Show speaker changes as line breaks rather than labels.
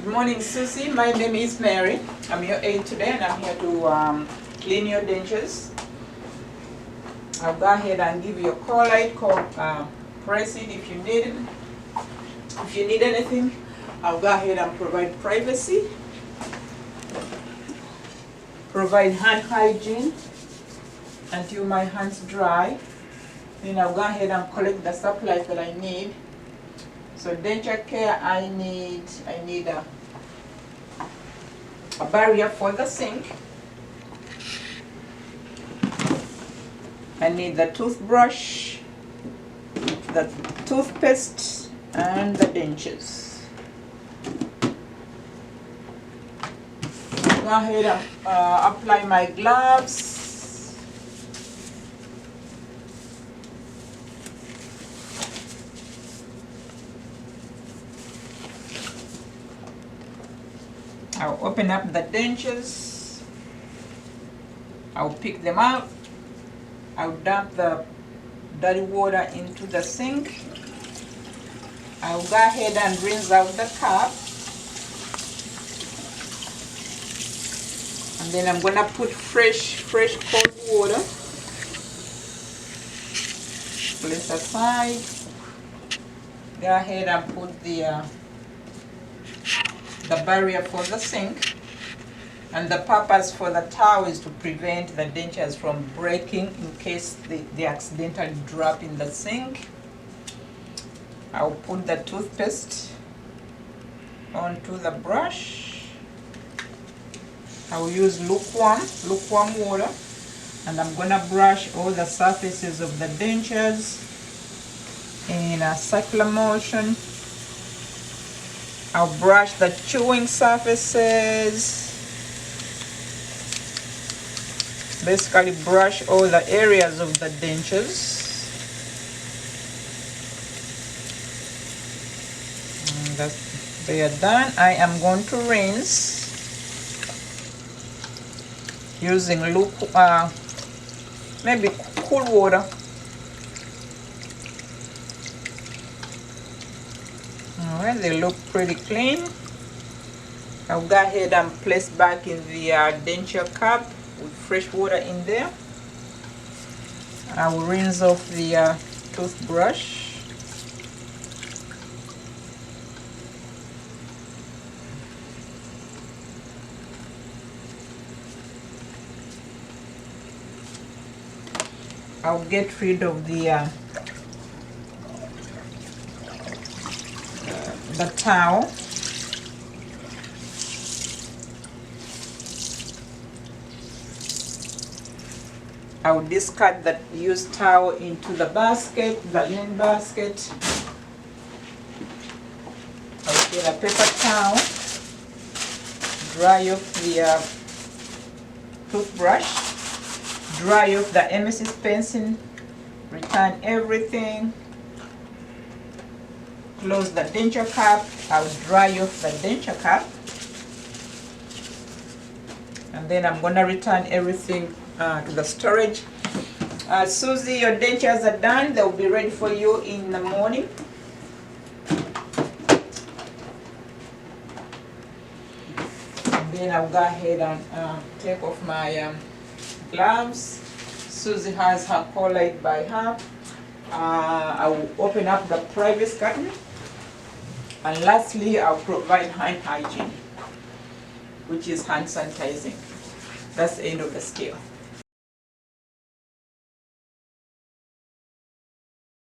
Good morning, Susie. My name is Mary. I'm your aide today, and I'm here to clean your dentures. I'll go ahead and give you a call light. Press it if you need it. If you need anything, I'll go ahead and provide privacy. Provide hand hygiene until my hands dry. Then I'll go ahead and collect the supplies that I need. So denture care, I need a barrier for the sink. I need the toothbrush, the toothpaste, and the dentures. Go ahead and apply my gloves. I'll open up the dentures. I'll pick them out. I'll dump the dirty water into the sink. I'll go ahead and rinse out the cap. And then I'm gonna put fresh cold water. Place aside. Go ahead and put the barrier for the sink, and the purpose for the towel is to prevent the dentures from breaking in case they accidentally drop in the sink. I'll put the toothpaste onto the brush. I'll use lukewarm water, and I'm gonna brush all the surfaces of the dentures in a circular motion. I'll brush the chewing surfaces. Basically brush all the areas of the dentures. And they are done. I am going to rinse using maybe cool water. Alright, they look pretty clean. I'll go ahead and place back in the denture cup with fresh water in there. I will rinse off the toothbrush. I'll get rid of the towel. I will discard the used towel into the basket, the linen basket. I'll get a paper towel, dry off the toothbrush, dry off the emesis pencil, return everything. Close the denture cap. I'll dry off the denture cap, and then I'm gonna return everything to the storage. Susie, your dentures are done. They'll be ready for you in the morning. And then I'll go ahead and take off my gloves. Susie has her call light by her. I will open up the privacy curtain. And lastly, I'll provide hand hygiene, which is hand sanitizing. That's the end of the scale.